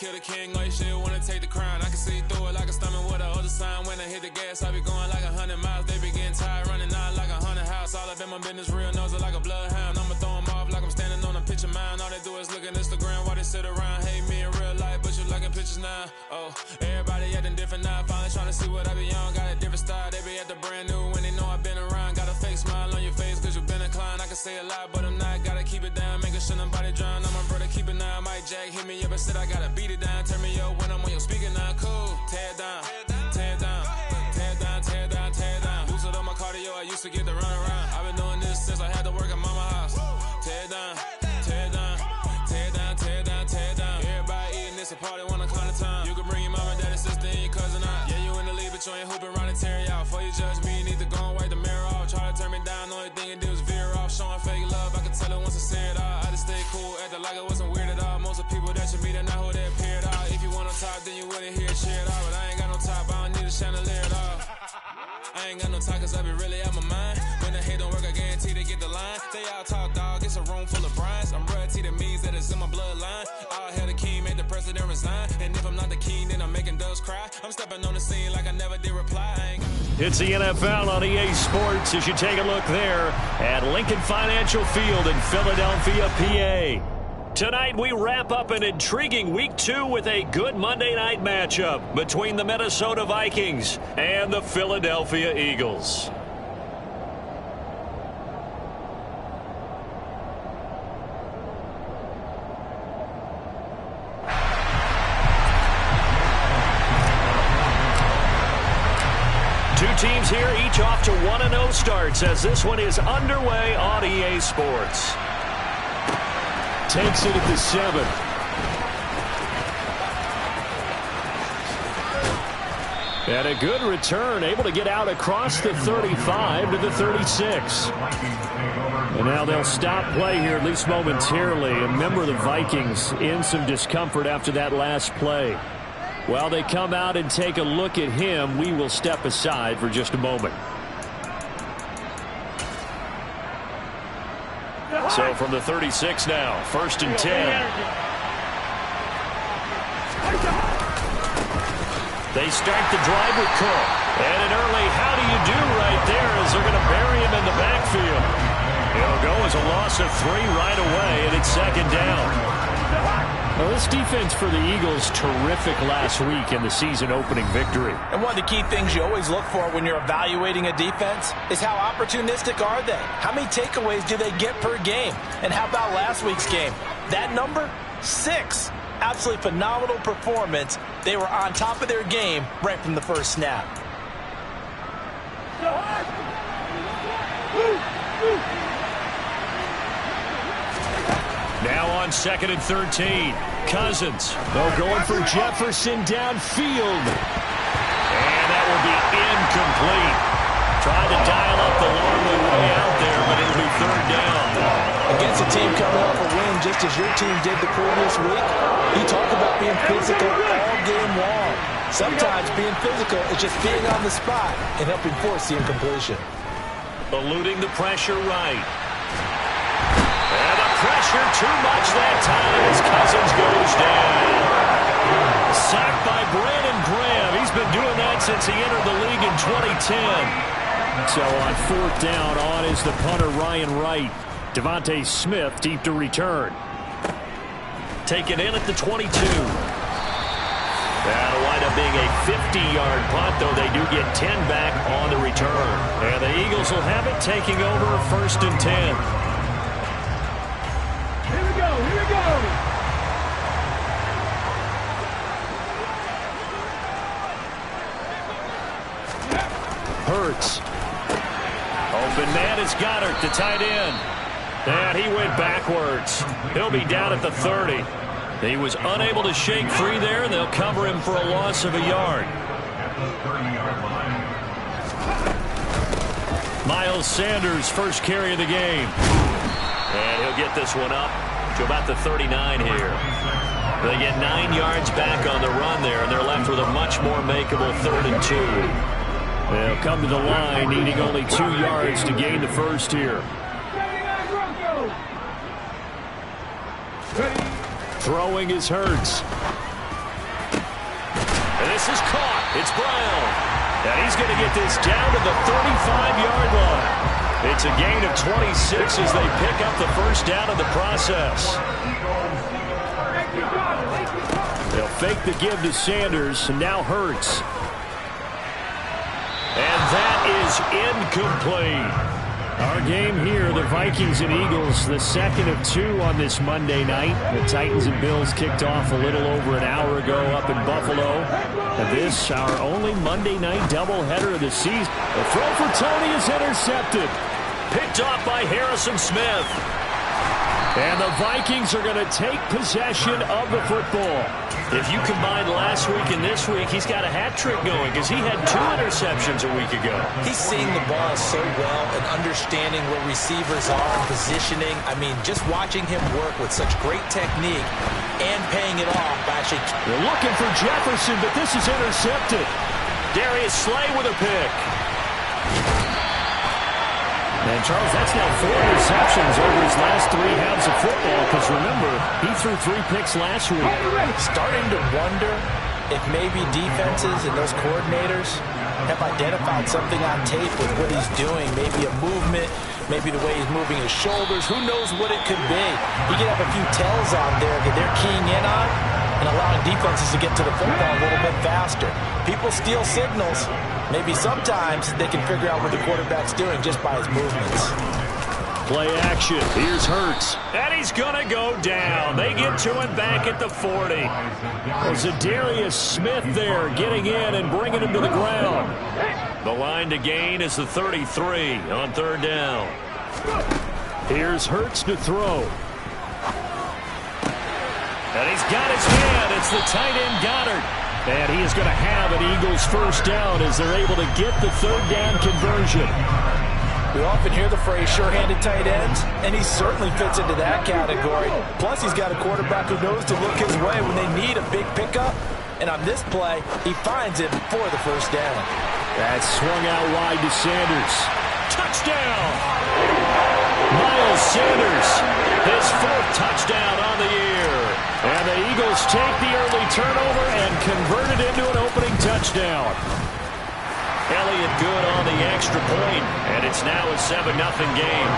kill the king, or you shit wanna take the crown. I can see through it like a stomach with a other sign. When I hit the gas, I be going like 100 miles. They be getting tired, running out like 100 house. All up in my business, real nose like a bloodhound. I'ma throw them off like I'm standing on a picture mound. All they do is look at Instagram while they sit around. Hate me in real life, but you liking pictures now. Oh, everybody acting different now. Finally trying to see what I be on. Got a different style, they be at the brand new when they know I've been around. Got a fake smile on your face cause you been inclined. I can say a lot, but I'm not. Gotta keep it down, making sure nobody drown. I'm a brother, keep it now. Mike Jack hit me up and said I gotta beat it down. Turn me up when I'm on your speaker now. Cool, tear it down, tear it down, tear it down, tear it down, tear it down. Boosted up my cardio, I used to get to run around. I've been doing this since I had to work at mama house. Tear it down, tear it down, tear it down, tear it down, tear it down. Everybody eating this a party one o'clock of time. You can bring your mama, daddy, sister, and your cousin out. Yeah, you in the league, but you ain't hooping around and tear out. Before you judge me, you need to go and wipe the mirror off. Try to turn me down, the only thing you did was veer off. Showing fake love, I can tell it once I say it all. I just stay cool, acting like it wasn't weird at all. Most of the people that you meet are not who they appear at all. If you want on top, then you wouldn't hear it cheer at all. But I ain't got no top, I don't need a chandelier at all. I ain't got no talk cause I be really out my mind. When the hate don't work, I guarantee they get the line. They all talk dog, it's a room full of Bryans. I'm royalty, that means that it's in my bloodline. All hell the king, made the president resign. And if I'm not the king, then I'm making doves cry. I'm stepping on the scene like I never did reply. I ain't got... It's the NFL on EA Sports as you take a look there at Lincoln Financial Field in Philadelphia, PA. Tonight we wrap up an intriguing Week 2 with a good Monday night matchup between the Minnesota Vikings and the Philadelphia Eagles. Two teams here, each off to 1-0 starts as this one is underway on EA Sports. Takes it at the 7. And a good return, able to get out across the 35 to the 36. And now they'll stop play here, at least momentarily. A member of the Vikings in some discomfort after that last play. While they come out and take a look at him, we will step aside for just a moment. So from the 36 now, 1st and 10. They start the drive with Cook. And an early how do you do right there as they're going to bury him in the backfield. It'll go as a loss of 3 right away, and it's 2nd down. Well, this defense for the Eagles, terrific last week in the season-opening victory. And one of the key things you always look for when you're evaluating a defense is how opportunistic are they? How many takeaways do they get per game? And how about last week's game? That number? 6. Absolutely phenomenal performance. They were on top of their game right from the first snap. Now on 2nd and 13. Cousins. They're going for Jefferson downfield. And that will be incomplete. Tried to dial up the long way out there, but it'll be 3rd down. Against a team coming off a win just as your team did the previous week, you talk about being physical all game long. Sometimes being physical is just being on the spot and helping force the incompletion. Eluding the pressure right. And the pressure too much that time as Cousins goes down. Sacked by Brandon Graham. He's been doing that since he entered the league in 2010. So on 4th down, on is the punter Ryan Wright. Devontae Smith deep to return. Taken in at the 22. That'll wind up being a 50-yard punt, though they do get 10 back on the return. And the Eagles will have it taking over 1st and 10. Here we go, here we go. Hurts. Open man is Goddard, the tight end. And he went backwards. He'll be down at the 30. He was unable to shake free there, and they'll cover him for a loss of a yard. Miles Sanders, first carry of the game. And he'll get this one up to about the 39 here. They get 9 yards back on the run there, and they're left with a much more makeable 3rd and 2. They'll come to the line, needing only 2 yards to gain the first here. Throwing is Hurts. And this is caught. It's Brown. And he's going to get this down to the 35-yard line. It's a gain of 26 as they pick up the first down in the process. They'll fake the give to Sanders, and now Hurts. And that is incomplete. Our game here, the Vikings and Eagles, the second of two on this Monday night. The Titans and Bills kicked off a little over an hour ago up in Buffalo. And this, our only Monday night doubleheader of the season. The throw for Tony is intercepted. Picked off by Harrison Smith. And the Vikings are going to take possession of the football. If you combine last week and this week, he's got a hat trick going because he had 2 interceptions a week ago. He's seeing the ball so well and understanding where receivers are and positioning. I mean, just watching him work with such great technique and paying it off by actually... They're looking for Jefferson, but this is intercepted. Darius Slay with a pick. And, Charles, that's now 4 interceptions over his last 3 halves of football because, remember, he threw 3 picks last week. Starting to wonder if maybe defenses and those coordinators have identified something on tape with what he's doing, maybe a movement, maybe the way he's moving his shoulders. Who knows what it could be? He could have a few tells on there that they're keying in on and allowing defenses to get to the football a little bit faster. People steal signals. Maybe sometimes they can figure out what the quarterback's doing just by his movements. Play action. Here's Hurts. And he's going to go down. They get to him back at the 40. Darius Smith there getting in and bringing him to the ground. The line to gain is the 33 on 3rd down. Here's Hurts to throw. And he's got his man. It's the tight end Goddard. And he is going to have an Eagles first down as they're able to get the 3rd down conversion. We often hear the phrase sure-handed tight ends, and he certainly fits into that category. Plus, he's got a quarterback who knows to look his way when they need a big pickup. And on this play, he finds it for the first down. That's swung out wide to Sanders. Touchdown! Miles Sanders, his 4th touchdown on the year. And the Eagles take the early turnover and convert it into an opening touchdown. Elliott good on the extra point, and it's now a 7-0 game.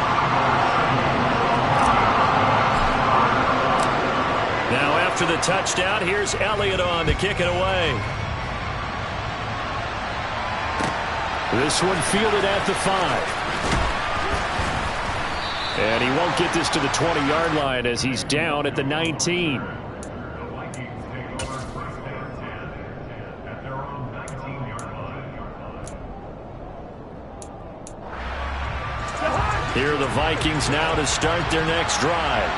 Now after the touchdown, here's Elliott on to kick it away. This one fielded at the 5. And he won't get this to the 20-yard line as he's down at the 19. Here are the Vikings now to start their next drive.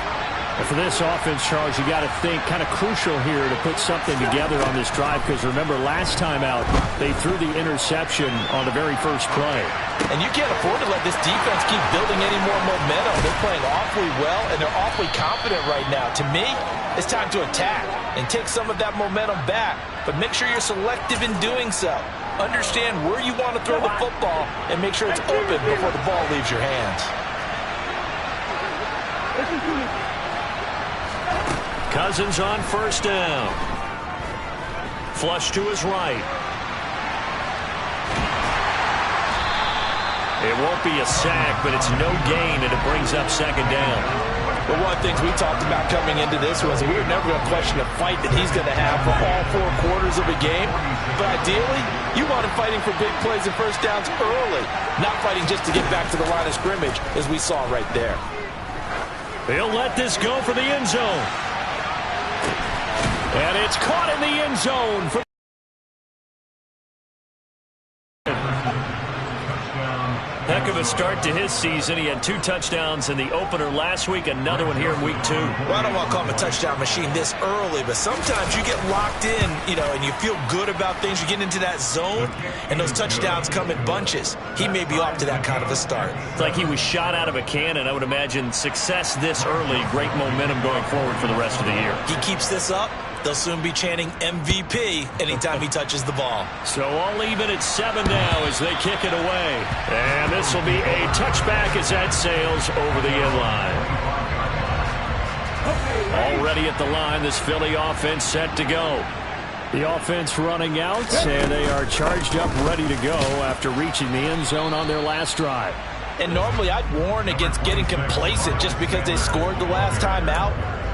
And for this offense, Charles, you got to think kind of crucial here to put something together on this drive because remember last time out they threw the interception on the very first play. And you can't afford to let this defense keep building any more momentum. They're playing awfully well and they're awfully confident right now. To me, it's time to attack and take some of that momentum back. But make sure you're selective in doing so. Understand where you want to throw the football and make sure it's open before the ball leaves your hands. Cousins on first down. Flush to his right. It won't be a sack, but it's no gain, and it brings up 2nd down. But one of the things we talked about coming into this was we were never going to question the fight that he's going to have for all 4 quarters of a game. But ideally, you want him fighting for big plays and first downs early, not fighting just to get back to the line of scrimmage, as we saw right there. He'll let this go for the end zone. And it's caught in the end zone. Heck of a start to his season. He had 2 touchdowns in the opener last week, another one here in week 2. Well, I don't want to call him a touchdown machine this early, but sometimes you get locked in, and you feel good about things. You get into that zone, and those touchdowns come in bunches. He may be off to that kind of a start. It's like he was shot out of a cannon. I would imagine success this early, great momentum going forward for the rest of the year. He keeps this up, they'll soon be chanting MVP anytime he touches the ball. So all even at 7 now as they kick it away. And this will be a touchback as that sails over the end line. Already at the line, this Philly offense set to go. The offense running out, and they are charged up, ready to go after reaching the end zone on their last drive. And normally I'd warn against getting complacent just because they scored the last time out.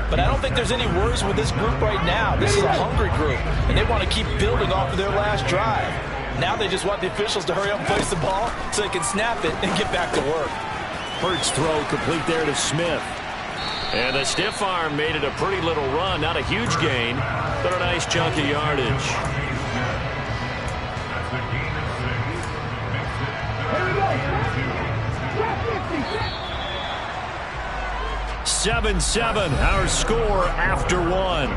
But I don't think there's any worries with this group right now. This is a hungry group, and they want to keep building off of their last drive. Now they just want the officials to hurry up and place the ball so they can snap it and get back to work. Hurts throw complete there to Smith. And the stiff arm made it a pretty little run. Not a huge gain, but a nice chunk of yardage. 7-7, our score after one.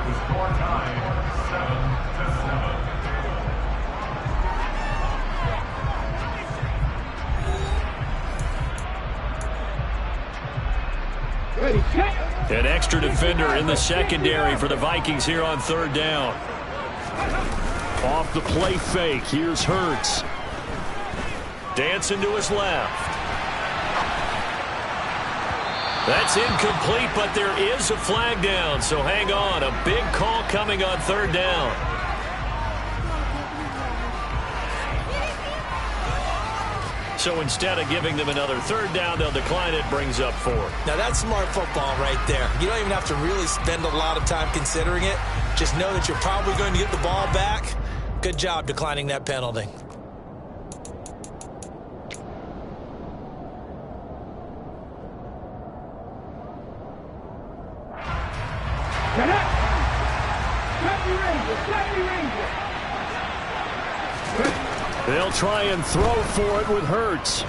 An extra defender in the secondary for the Vikings here on third down. Off the play fake, here's Hurts. Dancing to his left. That's incomplete, but there is a flag down, so hang on. A big call coming on third down. So instead of giving them another third down, they'll decline it, brings up 4. Now that's smart football right there. You don't even have to really spend a lot of time considering it. Just know that you're probably going to get the ball back. Good job declining that penalty. They'll try and throw for it with Hurts.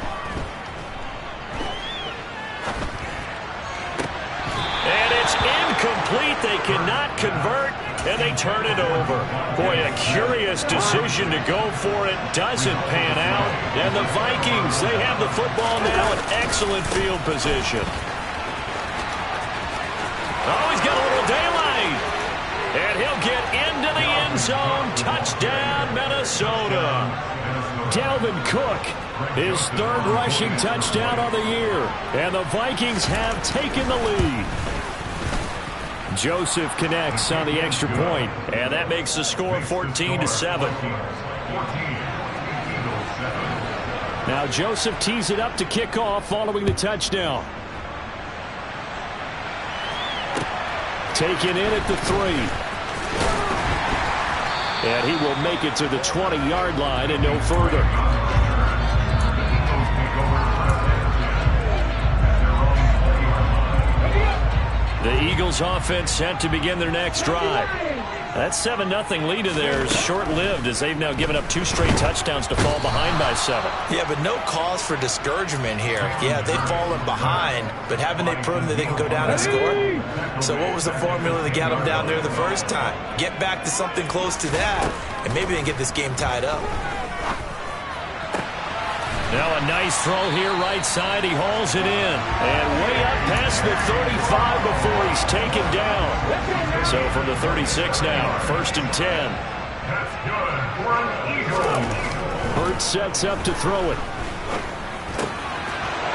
And it's incomplete. They cannot convert, and they turn it over. Boy, a curious decision to go for it. Doesn't pan out. And the Vikings, they have the football now in excellent field position. Oh, he's got a little daylight. And he'll get into the end zone. Touchdown, Minnesota. Dalvin Cook, his third rushing touchdown of the year. And the Vikings have taken the lead. Joseph connects on the extra point, and that makes the score 14-7. Now Joseph tees it up to kick off following the touchdown. Taken in at the 3. And he will make it to the 20-yard line and no further. The Eagles offense set to begin their next drive. That 7-0 lead of theirs short-lived as they've now given up 2 straight touchdowns to fall behind by 7. Yeah, but no cause for discouragement here. Yeah, they've fallen behind, but haven't they proven that they can go down and score? So what was the formula that got them down there the first time? Get back to something close to that, and maybe they can get this game tied up. Now a nice throw here right side. He hauls it in. And way up past the 35 before he's taken down. So from the 36 now, 1st and 10. Hurts sets up to throw it.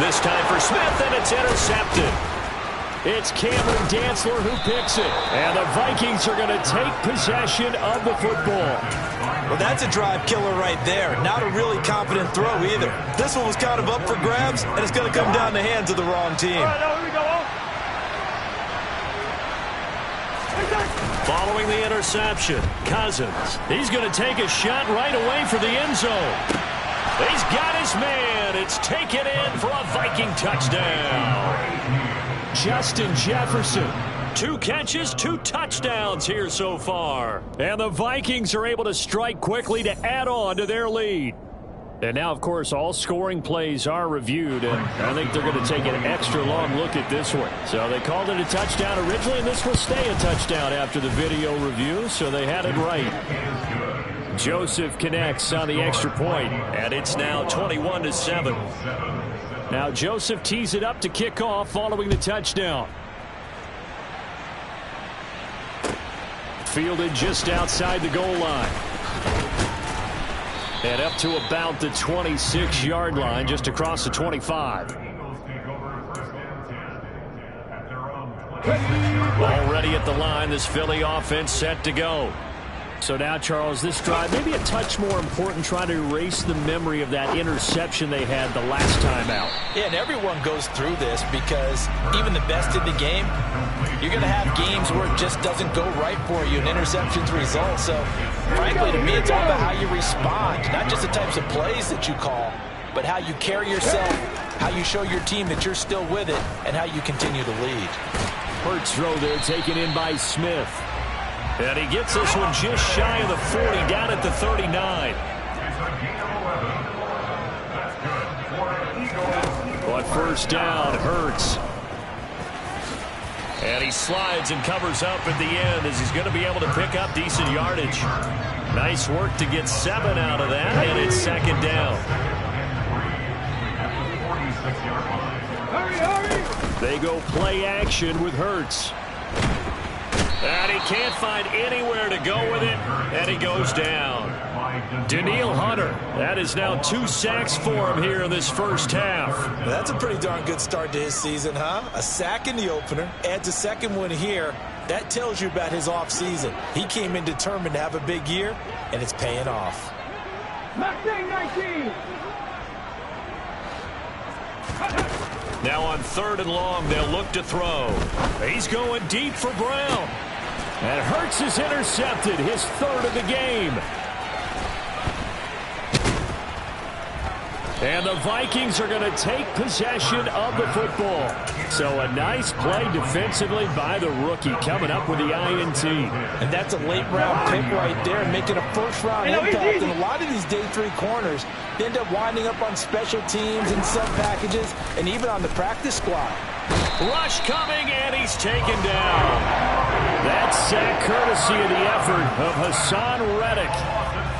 This time for Smith, and it's intercepted. It's Cameron Dantzler who picks it. And the Vikings are going to take possession of the football. Well, that's a drive killer right there. Not a really confident throw either. This one was kind of up for grabs, and it's going to come down the hands of the wrong team. Following the interception, Cousins. He's going to take a shot right away for the end zone. He's got his man. It's taken in for a Viking touchdown. Justin Jefferson. 2 catches, 2 touchdowns here so far. And the Vikings are able to strike quickly to add on to their lead. And now, of course, all scoring plays are reviewed, and I think they're going to take an extra long look at this one. So they called it a touchdown originally, and this will stay a touchdown after the video review, so they had it right. Joseph connects on the extra point, and it's now 21-7. Now Joseph tees it up to kick off following the touchdown. Fielded just outside the goal line. And up to about the 26-yard line, just across the 25. Already at the line, this Philly offense set to go. So now, Charles, this drive, maybe a touch more important, trying to erase the memory of that interception they had the last time out. Yeah, and everyone goes through this because even the best in the game, you're going to have games where it just doesn't go right for you and interceptions result. So, frankly, to me, it's all about how you respond, not just the types of plays that you call, but how you carry yourself, how you show your team that you're still with it, and how you continue to lead. Hurts throw there, taken in by Smith. And he gets this one just shy of the 40, down at the 39. But first down, Hurts. And he slides and covers up at the end as he's going to be able to pick up decent yardage. Nice work to get 7 out of that, and it's second down. They go play action with Hurts. And he can't find anywhere to go with it, and he goes down. Daniil Hunter, that is now 2 sacks for him here in this first half. That's a pretty darn good start to his season, huh? A sack in the opener, adds a second one here. That tells you about his offseason. He came in determined to have a big year, and it's paying off. 19. Now on 3rd and long, they'll look to throw. He's going deep for Brown. And Hurts is intercepted, his 3rd of the game. And the Vikings are going to take possession of the football. So a nice play defensively by the rookie, coming up with the INT. And that's a late-round pick right there, making a first-round impact. And a lot of these day 3 corners end up winding up on special teams and sub-packages and even on the practice squad. Rush coming, and he's taken down. That's sack courtesy of the effort of Hassan Reddick.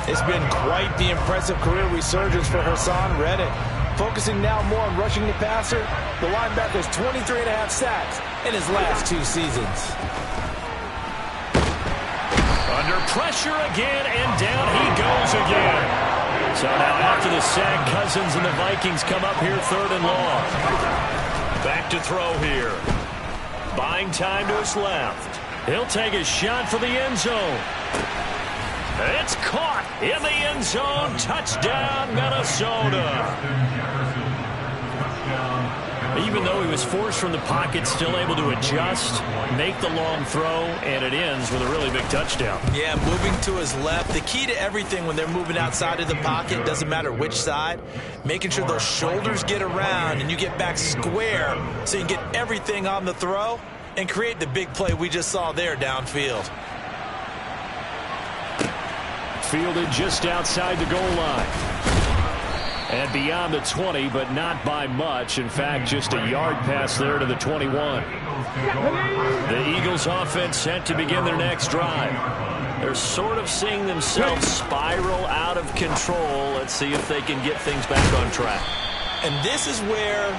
It's been quite the impressive career resurgence for Hassan Reddick. Focusing now more on rushing the passer, the linebacker's 23.5 sacks in his last 2 seasons. Under pressure again, and down he goes again. So now after the sack, Cousins and the Vikings come up here 3rd and long. Back to throw here. Buying time to his left. He'll take a shot for the end zone. It's caught in the end zone. Touchdown, Minnesota. Even though he was forced from the pocket, still able to adjust, make the long throw, and it ends with a really big touchdown. Yeah, moving to his left. The key to everything when they're moving outside of the pocket, doesn't matter which side, making sure those shoulders get around and you get back square so you can get everything on the throw and create the big play we just saw there downfield. Fielded just outside the goal line. And beyond the 20, but not by much. In fact, just a yard pass there to the 21. The Eagles offense set to begin their next drive. They're sort of seeing themselves spiral out of control. Let's see if they can get things back on track. And this is where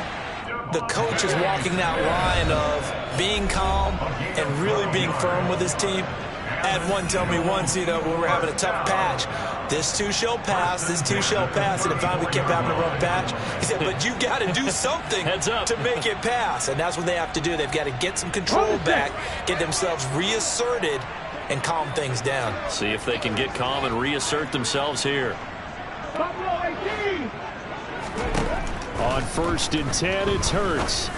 the coach is walking that line of being calm and really being firm with his team. Had one tell me once, when we're having a tough patch, this too shall pass, this too shall pass, and if we kept having a rough patch, he said, but you got to do something to make it pass, and that's what they have to do. They've got to get some control back, get themselves reasserted, and calm things down. See if they can get calm and reassert themselves here. On 1st and 10, it's Hurts.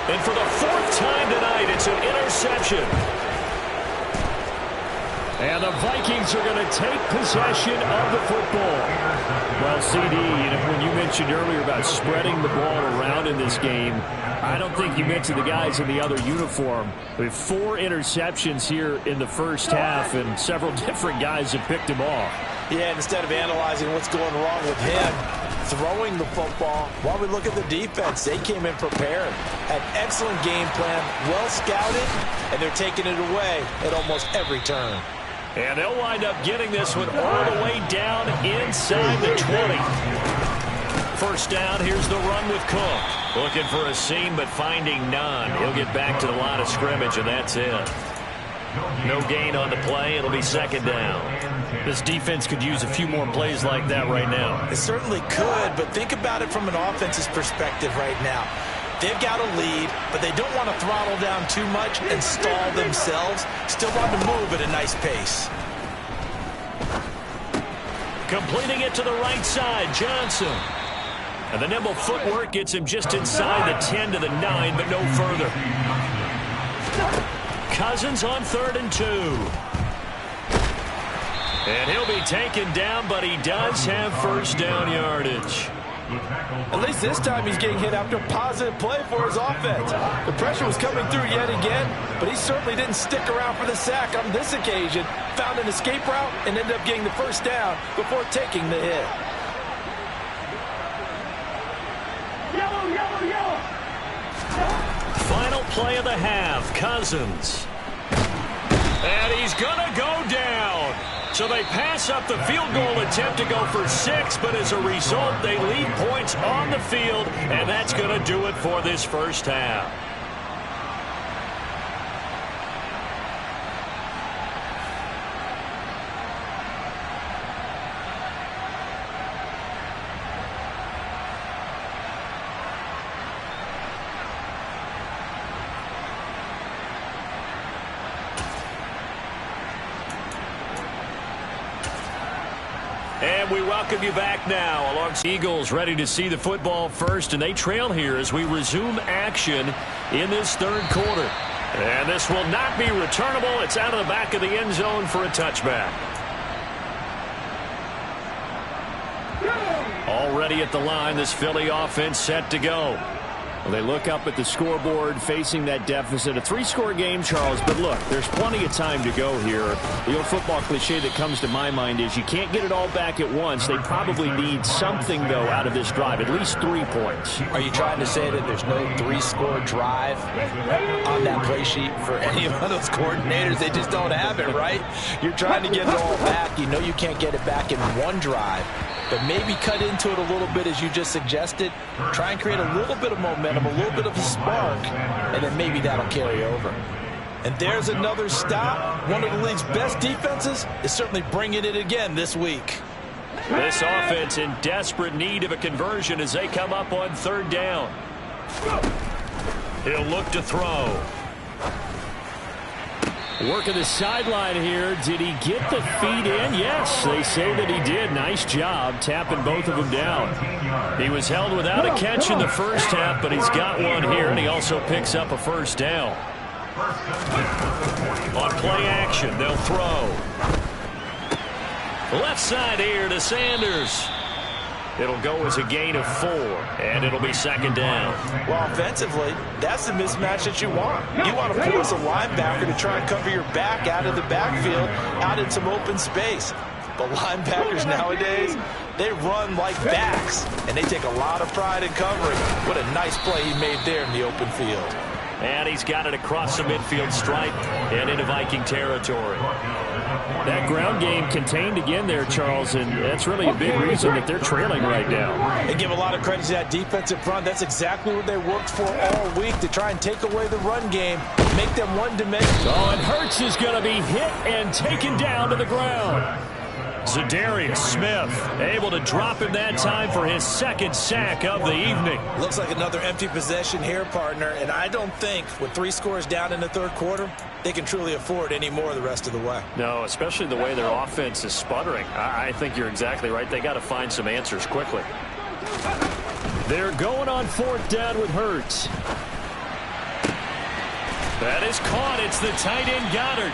And for the 4th time tonight, it's an interception. And the Vikings are going to take possession of the football. Well, CD, when you mentioned earlier about spreading the ball around in this game, I don't think you mentioned the guys in the other uniform. We have 4 interceptions here in the first half, and several different guys have picked him off. Yeah, instead of analyzing what's going wrong with him, throwing the football, while we look at the defense, they came in prepared. Had excellent game plan, well scouted, and they're taking it away at almost every turn. And they'll wind up getting this one all the way down inside the 20. First down, here's the run with Cook. Looking for a seam, but finding none. He'll get back to the line of scrimmage, and that's it. No gain on the play. It'll be second down. This defense could use a few more plays like that right now. It certainly could, but think about it from an offense's perspective right now. They've got a lead, but they don't want to throttle down too much and stall themselves. Still want to move at a nice pace. Completing it to the right side, Johnson. And the nimble footwork gets him just inside the 10 to the 9, but no further. Cousins on 3rd and 2. And he'll be taken down, but he does have first down yardage. At least this time he's getting hit after a positive play for his offense. The pressure was coming through yet again, but he certainly didn't stick around for the sack on this occasion. Found an escape route and ended up getting the first down before taking the hit. Final play of the half, Cousins. And he's going to go down. So they pass up the field goal attempt to go for 6, but as a result, they leave points on the field, and that's going to do it for this first half. And we welcome you back now. Alongside Eagles ready to see the football first, and they trail here as we resume action in this 3rd quarter. And this will not be returnable. It's out of the back of the end zone for a touchback. Already at the line, this Philly offense set to go. Well, they look up at the scoreboard facing that deficit. A 3-score game, Charles, but look, there's plenty of time to go here. The old football cliche that comes to my mind is you can't get it all back at once. They probably need something, though, out of this drive, at least 3 points. Are you trying to say that there's no 3-score drive on that play sheet for any of those coordinators? They just don't have it, right? You're trying to get it all back. You know you can't get it back in one drive. But maybe cut into it a little bit as you just suggested. Try and create a little bit of momentum, a little bit of a spark, and then maybe that'll carry over. And there's another stop. One of the league's best defenses is certainly bringing it again this week. This offense in desperate need of a conversion as they come up on 3rd down. He'll look to throw. Working the sideline here. Did he get the feet in? Yes, they say that he did. Nice job tapping both of them down. He was held without a catch in the first half, but he's got one here, and he also picks up a first down. On play action, they'll throw. Left side here to Sanders. It'll go as a gain of 4, and it'll be 2nd down. Well, offensively, that's the mismatch that you want. You want to force a linebacker to try and cover your back out of the backfield, out in some open space. But linebackers nowadays, they run like backs, and they take a lot of pride in covering. What a nice play he made there in the open field. And he's got it across the midfield stripe and into Viking territory. That ground game contained again there, Charles, and that's really a big reason that they're trailing right now. They give a lot of credit to that defensive front. That's exactly what they worked for all week, to try and take away the run game, make them one-dimensional. Oh, and Hurts is going to be hit and taken down to the ground. Za'Darius Smith able to drop him that time for his 2nd sack of the evening. Looks like another empty possession here, partner, and I don't think with 3 scores down in the 3rd quarter, they can truly afford any more the rest of the way. No, especially the way their offense is sputtering. I think you're exactly right. They got to find some answers quickly. They're going on 4th down with Hurts. That is caught. It's the tight end Goddard.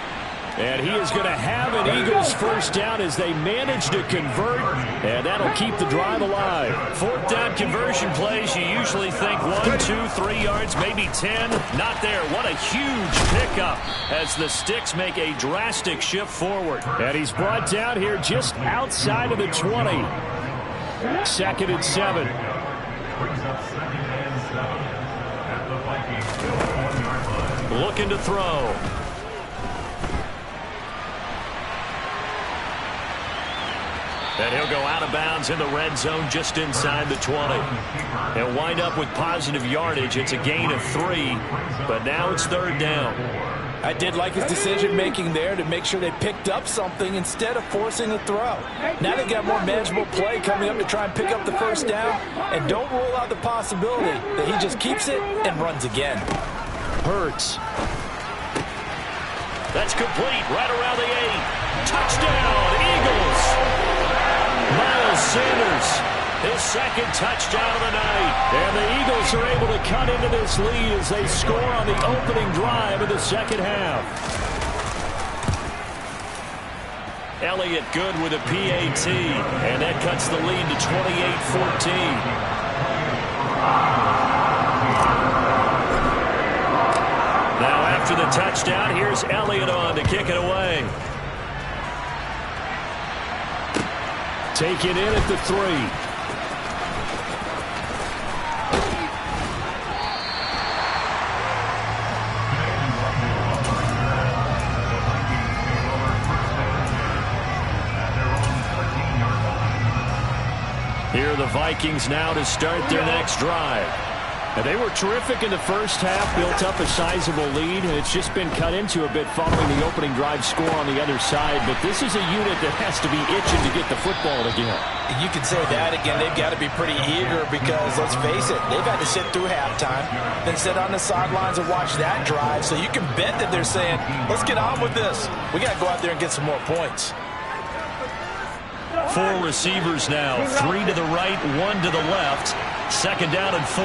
And he is going to have an Eagles first down as they manage to convert, and that'll keep the drive alive. 4th down conversion plays, you usually think 1, 2, 3 yards, maybe 10. Not there. What a huge pickup as the Sticks make a drastic shift forward. And he's brought down here just outside of the 20. 2nd and 7. Looking to throw. And he'll go out of bounds in the red zone just inside the 20. He'll wind up with positive yardage. It's a gain of 3, but now it's 3rd down. I did like his decision-making there to make sure they picked up something instead of forcing a throw. Now they got more manageable play coming up to try and pick up the first down, and don't rule out the possibility that he just keeps it and runs again. Hurts. That's complete right around the 8. Touchdown, Eagles. Miles Sanders. His second touchdown of the night. And the Eagles are able to cut into this lead as they score on the opening drive of the second half. Elliott good with a PAT. And that cuts the lead to 28-14. Now after the touchdown, here's Elliott on to kick it away. Take it in at the 3. Here are the Vikings now to start their next drive. And they were terrific in the first half, built up a sizable lead, and it's just been cut into a bit following the opening drive score on the other side. But this is a unit that has to be itching to get the football again. You can say that again. They've got to be pretty eager because, let's face it, they've had to sit through halftime, then sit on the sidelines and watch that drive. So you can bet that they're saying, let's get on with this. We got to go out there and get some more points. 4 receivers now, 3 to the right, 1 to the left. Second down and 4.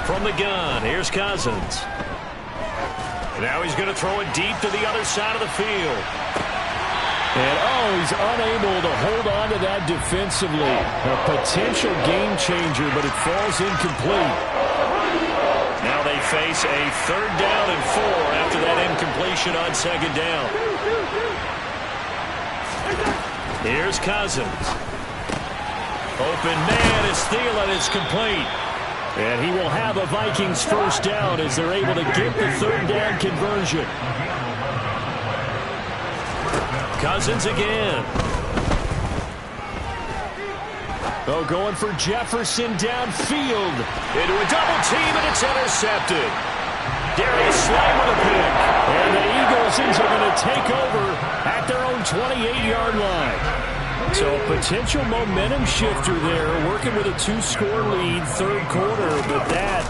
From the gun, here's Cousins. Now he's going to throw it deep to the other side of the field. And he's unable to hold on to that defensively. A potential game changer, but it falls incomplete. Now they face a third down and 4 after that incompletion on second down. Here's Cousins. Open man is Thielen. It's complete. And he will have a Vikings first down as they're able to get the third down conversion. Cousins again. Going for Jefferson downfield. Into a double team, and it's intercepted. Darius Slay with a pick. And the Eagles are going to take over at their own 28-yard line. So a potential momentum shifter there, working with a 2-score lead, third quarter, but that,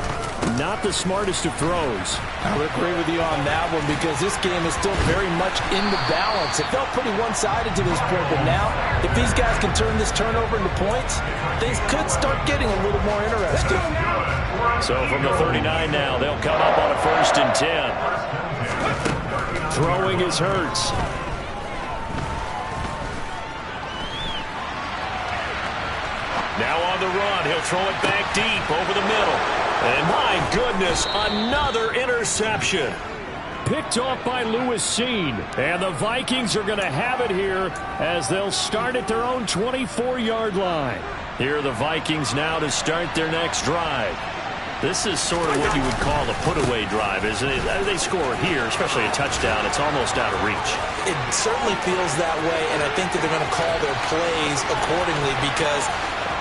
not the smartest of throws. I would agree with you on that one because this game is still very much in the balance. It felt pretty one-sided to this point, but now, if these guys can turn this turnover into points, things could start getting a little more interesting. So from the 39 now, they'll come up on a 1st and 10. Throwing is Hurts. Now on the run, he'll throw it back deep over the middle. And my goodness, another interception. Picked off by Lewis Seen. And the Vikings are going to have it here as they'll start at their own 24-yard line. Here are the Vikings now to start their next drive. This is sort of what you would call a put-away drive, isn't it? They score here, especially a touchdown. It's almost out of reach. It certainly feels that way, and I think that they're going to call their plays accordingly because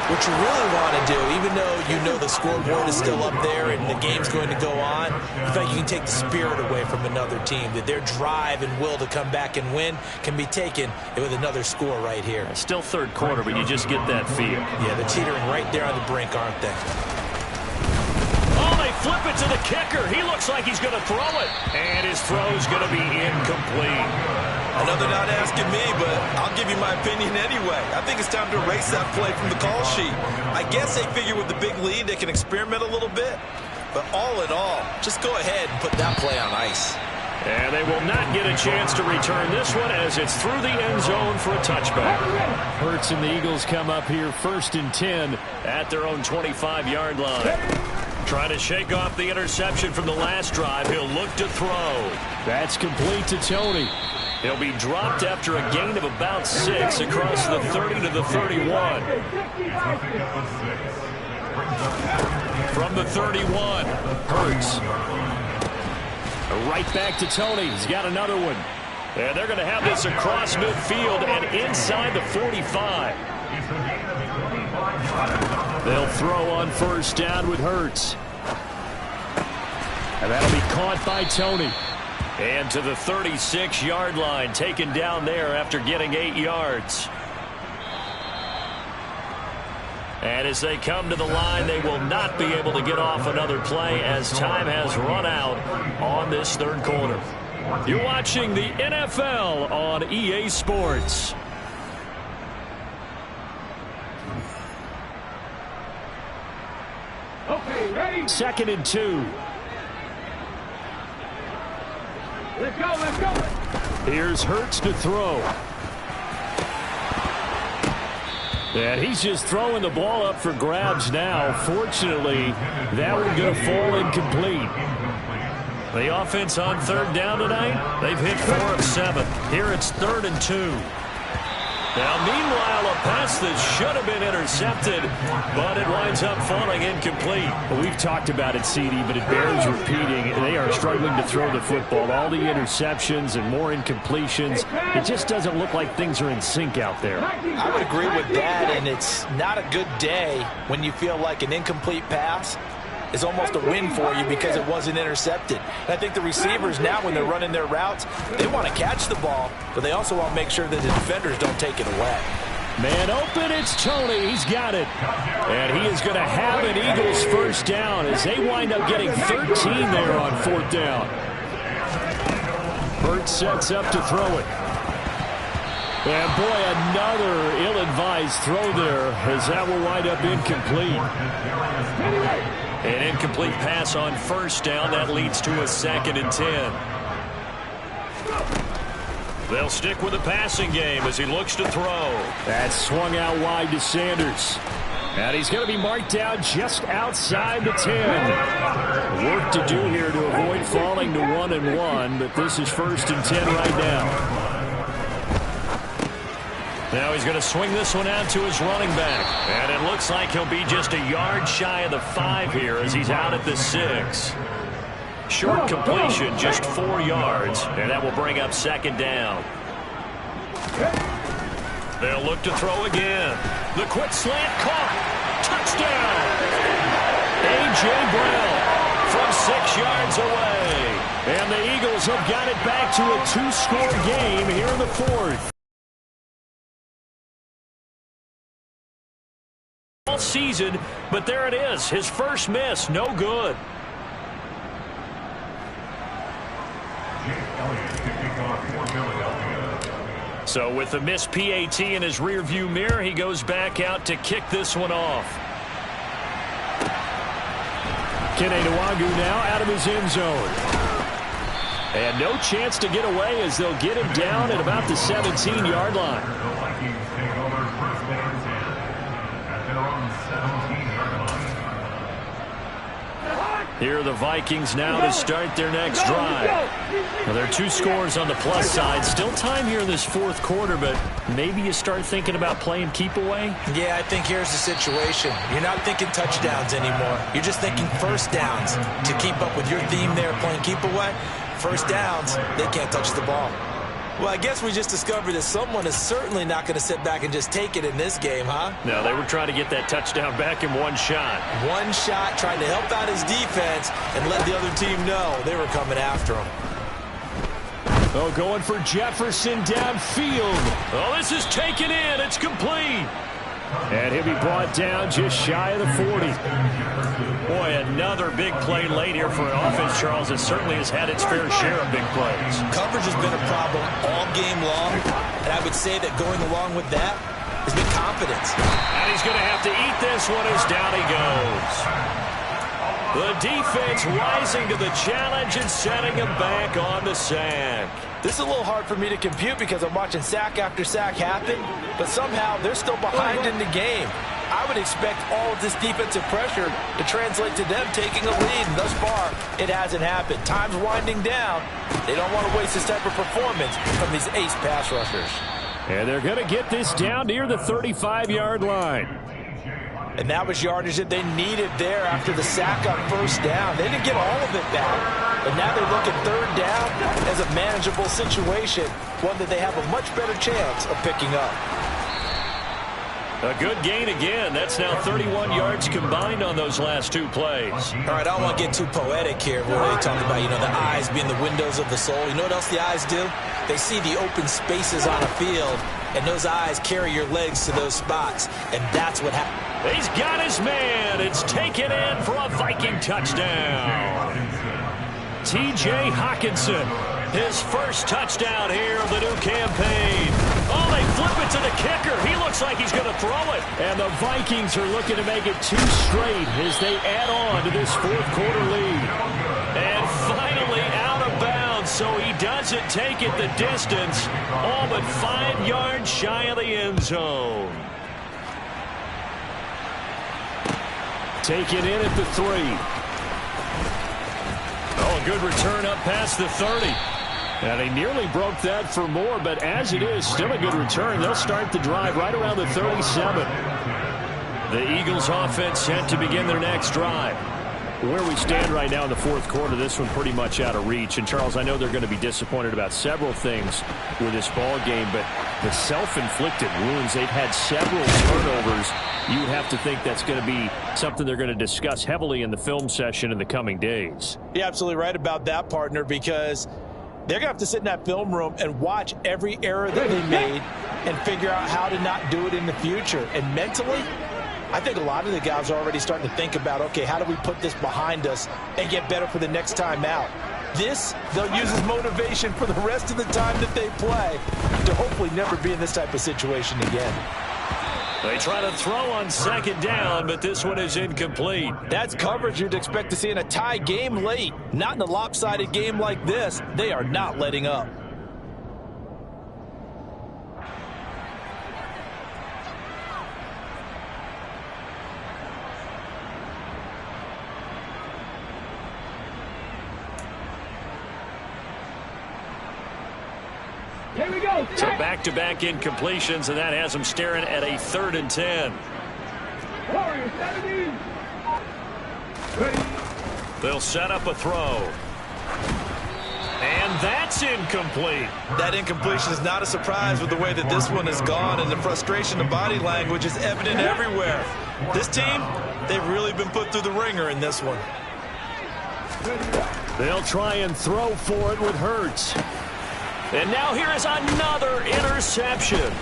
what you really want to do, even though you know the scoreboard is still up there and the game's going to go on, in fact, you can take the spirit away from another team, that their drive and will to come back and win can be taken with another score right here. It's still third quarter, but you just get that feel. Yeah, they're teetering right there on the brink, aren't they? Oh, they flip it to the kicker. He looks like he's going to throw it. And his throw's going to be incomplete. I know they're not asking me, but I'll give you my opinion anyway. I think it's time to erase that play from the call sheet. I guess they figure with the big lead they can experiment a little bit. But all in all, just go ahead and put that play on ice. And they will not get a chance to return this one as it's through the end zone for a touchback. Hurts and the Eagles come up here 1st and 10 at their own 25-yard line. Trying to shake off the interception from the last drive. He'll look to throw. That's complete to Tony. He'll be dropped after a gain of about 6 across the 30 to the 31. From the 31, Hurts. Right back to Tony. He's got another one. And they're going to have this across midfield and inside the 45. They'll throw on 1st down with Hurts. And that'll be caught by Tony. And to the 36-yard line, taken down there after getting 8 yards. And as they come to the line, they will not be able to get off another play as time has run out on this third quarter. You're watching the NFL on EA Sports. Okay, ready? 2nd and 2. Let's go, let's go. Here's Hurts to throw. And he's just throwing the ball up for grabs now. Fortunately, that one's going to fall incomplete. The offense on third down tonight, they've hit 4 of 7. Here it's 3rd and 2. Now, meanwhile, a pass that should have been intercepted, but it winds up falling incomplete. Well, we've talked about it, CD, but it bears repeating. They are struggling to throw the football. All the interceptions and more incompletions. It just doesn't look like things are in sync out there. I would agree with that, and it's not a good day when you feel like an incomplete pass is almost a win for you because it wasn't intercepted. And I think the receivers now, when they're running their routes, they want to catch the ball, but they also want to make sure that the defenders don't take it away. Man open, it's Tony. He's got it. And he is going to have an Eagles first down as they wind up getting 13 there on 4th down. Hurts sets up to throw it. And boy, another ill-advised throw there as that will wind up incomplete. An incomplete pass on first down. That leads to a 2nd and 10. They'll stick with the passing game as he looks to throw. That swung out wide to Sanders. And he's going to be marked down just outside the 10. Work to do here to avoid falling to 1-1, but this is 1st and 10 right now. Now he's going to swing this one out to his running back. And it looks like he'll be just a yard shy of the 5 here as he's out at the 6. Short completion, just 4 yards. And that will bring up 2nd down. They'll look to throw again. The quick slant caught. Touchdown! A.J. Brown from 6 yards away. And the Eagles have got it back to a 2-score game here in the 4th. All season, but there it is. His first miss, no good. So with the missed PAT in his rearview mirror, he goes back out to kick this one off. Kene Nwangwu now out of his end zone. And no chance to get away as they'll get him down at about the 17-yard line. Here are the Vikings now to start their next drive. Well, there are 2 scores on the plus side. Still time here in this 4th quarter, but maybe you start thinking about playing keep away? Yeah, I think here's the situation. You're not thinking touchdowns anymore. You're just thinking first downs to keep up with your theme there, playing keep away. First downs, they can't touch the ball. Well, I guess we just discovered that someone is certainly not going to sit back and just take it in this game, huh? No, they were trying to get that touchdown back in one shot. One shot, trying to help out his defense and let the other team know they were coming after him. Oh, going for Jefferson downfield. Oh, this is taken in. It's complete. And he'll be brought down just shy of the 40. Boy, another big play late here for an offense, Charles, that certainly has had its fair share of big plays. Coverage has been a problem all game long, and I would say that going along with that has been confidence. And he's going to have to eat this one as down he goes. The defense rising to the challenge and setting him back on the sack. This is a little hard for me to compute because I'm watching sack after sack happen, but somehow they're still behind in the game. I would expect all of this defensive pressure to translate to them taking a lead, and thus far, it hasn't happened. Time's winding down. They don't want to waste this type of performance from these ace pass rushers. And they're going to get this down near the 35-yard line. And that was yardage that they needed there after the sack on first down. They didn't get all of it back, but now they look at third down as a manageable situation, one that they have a much better chance of picking up. A good gain again. That's now 31 yards combined on those last 2 plays. All right, I don't want to get too poetic here where they talk about, the eyes being the windows of the soul. You know what else the eyes do? They see the open spaces on a field, and those eyes carry your legs to those spots, and that's what happens. He's got his man. It's taken in for a Viking touchdown. T.J. Hawkinson, his first touchdown here of the new campaign. Oh, they flip it to the kicker. He looks like he's going to throw it. And the Vikings are looking to make it 2 straight as they add on to this 4th quarter lead. And finally out of bounds, so he doesn't take it the distance. All but 5 yards shy of the end zone. Taken in at the 3. Oh, a good return up past the 30. And he nearly broke that for more, but as it is, still a good return. They'll start the drive right around the 37. The Eagles offense set to begin their next drive. Where we stand right now in the 4th quarter, this one pretty much out of reach. And, Charles, I know they're going to be disappointed about several things with this ball game, but the self-inflicted wounds, they've had several turnovers. You would have to think that's going to be something they're going to discuss heavily in the film session in the coming days. You're absolutely right about that, partner, because they're going to have to sit in that film room and watch every error that they made and figure out how to not do it in the future. And mentally, I think a lot of the guys are already starting to think about, okay, how do we put this behind us and get better for the next time out? This, they'll use as motivation for the rest of the time that they play to hopefully never be in this type of situation again. They try to throw on 2nd down, but this one is incomplete. That's coverage you'd expect to see in a tie game late. Not in a lopsided game like this. They are not letting up. Here we go. So back-to-back incompletions, and that has them staring at a 3rd and 10. Warriors, 17. Ready. They'll set up a throw. And that's incomplete. That incompletion is not a surprise with the way that this one has gone, and the frustration of body language is evident everywhere. This team, they've really been put through the ringer in this one. They'll try and throw for it with Hurts. And now here is another interception.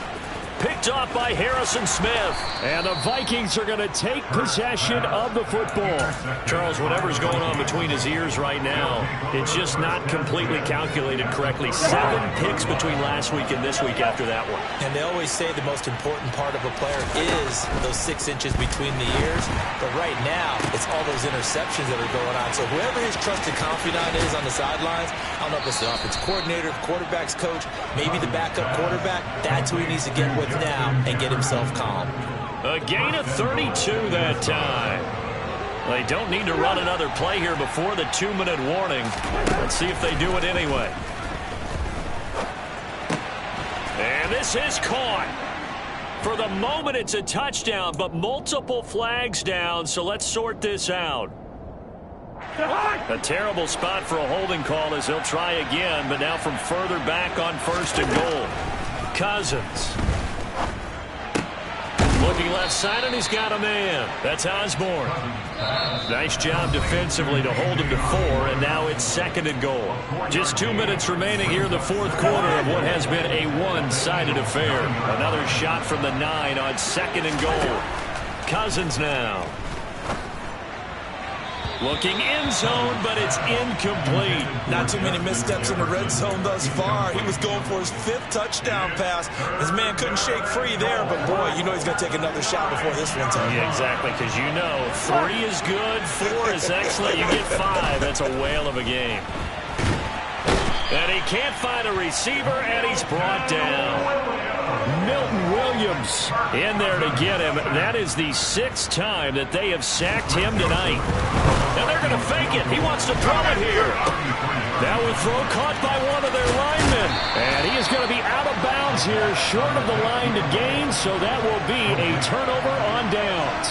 Picked off by Harrison Smith. And the Vikings are going to take possession of the football. Charles, whatever's going on between his ears right now, it's just not completely calculated correctly. 7 picks between last week and this week after that one. And they always say the most important part of a player is those 6 inches between the ears. But right now, it's all those interceptions that are going on. So whoever his trusted confidant is on the sidelines, I don't know if it's the offensive coordinator, quarterback's coach, maybe the backup quarterback, that's who he needs to get with now and get himself calm. A gain of 32 that time. They don't need to run another play here before the 2-minute warning. Let's see if they do it anyway. And this is caught. For the moment, it's a touchdown, but multiple flags down, so let's sort this out. A terrible spot for a holding call as they'll try again, but now from further back on 1st and goal. Cousins. Looking left side, and he's got a man. That's Osborne. Nice job defensively to hold him to 4, and now it's 2nd and goal. Just 2 minutes remaining here in the 4th quarter of what has been a one-sided affair. Another shot from the 9 on 2nd and goal. Cousins now. Looking end zone, but it's incomplete. Not too many missteps in the red zone thus far. He was going for his 5th touchdown pass. His man couldn't shake free there, but boy, you know he's going to take another shot before this one's over. Yeah, exactly, because you know 3 is good, 4 is excellent. You get 5. That's a whale of a game. And he can't find a receiver, and he's brought down. Milton Williams in there to get him. That is the 6th time that they have sacked him tonight. And they're going to fake it. He wants to throw it here. That would throw caught by one of their linemen. And he is going to be out of bounds here, short of the line to gain, so that will be a turnover on downs.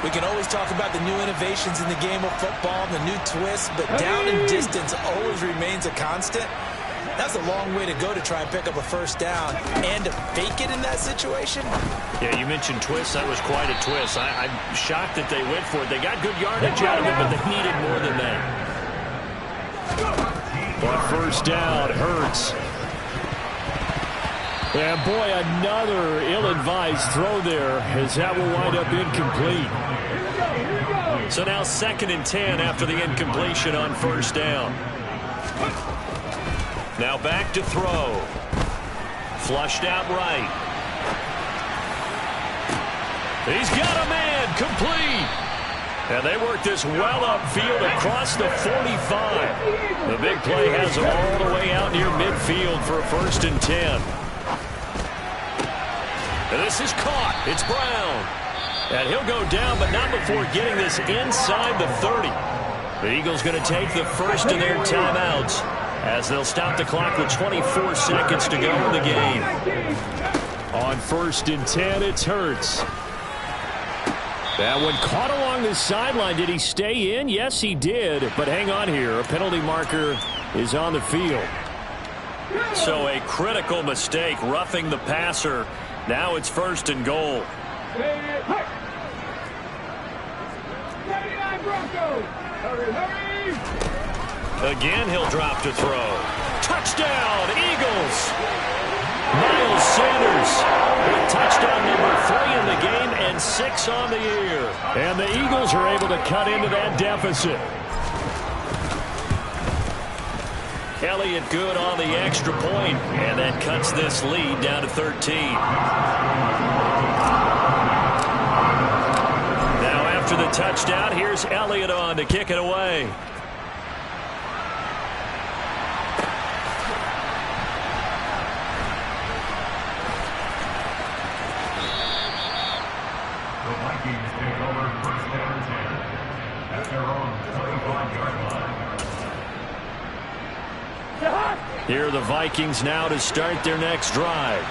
We can always talk about the new innovations in the game of football, the new twists, but down and distance always remains a constant. That's a long way to go to try and pick up a first down and to fake it in that situation. Yeah, you mentioned twists. That was quite a twist. I'm shocked that they went for it. They got good yardage out of it, but they needed more than that. But first down hurts. And boy, another ill-advised throw there, as that will wind up incomplete. So now 2nd and 10 after the incompletion on first down. Now back to throw. Flushed out right. He's got a man, complete. And they work this well upfield across the 45. The big play has them all the way out near midfield for a 1st and 10. And this is caught. It's Brown. And he'll go down, but not before getting this inside the 30. The Eagles going to take the first of their timeouts as they'll stop the clock with 24 seconds to go in the game. On 1st and 10, it's Hurts. That one caught along the sideline. Did he stay in? Yes, he did. But hang on here. A penalty marker is on the field. So a critical mistake, roughing the passer. Now it's 1st and goal. Again, he'll drop to throw. Touchdown, Eagles! Miles Sanders with touchdown number 3 in the game and 6 on the year. And the Eagles are able to cut into that deficit. Elliott good on the extra point, and that cuts this lead down to 13. Now after the touchdown, here's Elliott on to kick it away. Here are the Vikings now to start their next drive.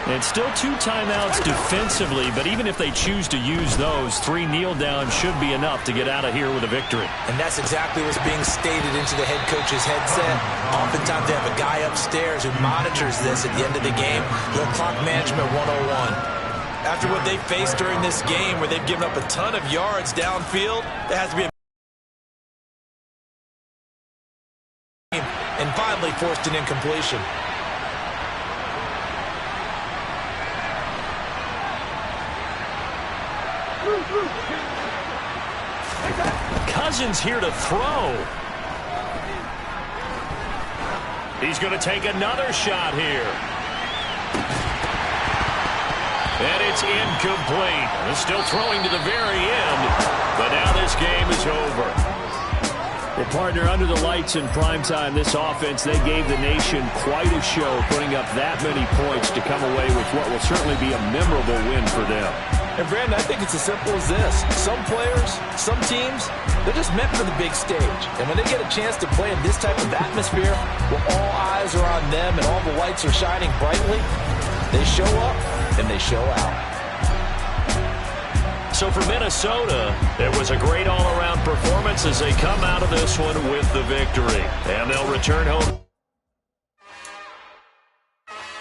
It's still 2 timeouts defensively, but even if they choose to use those, 3 kneel downs should be enough to get out of here with a victory. And that's exactly what's being stated into the head coach's headset. Oftentimes they have a guy upstairs who monitors this at the end of the game. Little clock management 101. After what they faced during this game where they've given up a ton of yards downfield, there has to be a and finally forced an incompletion. Cousins here to throw. He's going to take another shot here. And it's incomplete. He's still throwing to the very end, but now this game is over. Well, partner, under the lights in primetime, this offense, they gave the nation quite a show, putting up that many points to come away with what will certainly be a memorable win for them. And, Brandon, I think it's as simple as this. Some players, some teams, they're just meant for the big stage. And when they get a chance to play in this type of atmosphere, where all eyes are on them and all the lights are shining brightly, they show up and they show out. So for Minnesota, it was a great all-around performance as they come out of this one with the victory. And they'll return home.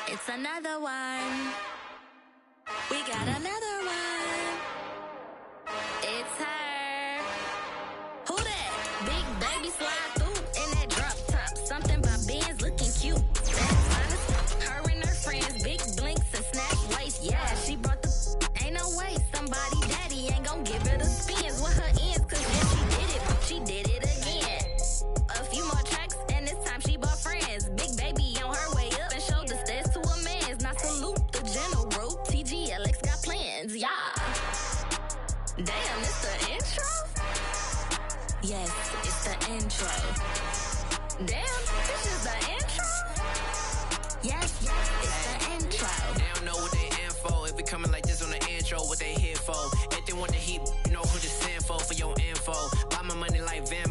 It's another one. We got another one. It's her. Who that? Big baby slide through in that drop top. Something by Benz looking cute. That's honest. Her and her friends, big blinks and snatch waist. Yeah, she brought the ain't no way. Somebody daddy ain't gon' give her the spins with her ends. Cause when she did it again. A few more tracks and this time she bought friends. Big baby on her way up and showed the stairs to a man's. Now salute the general. TGLX got plans, yeah. Damn, it's the intro? Yes, it's the intro. Damn, this is the intro? Yes, it's the intro. They don't know what they in for. If we coming like this on the intro, what they here for? If they want the heat, you know who to send for your info. Buy my money like Van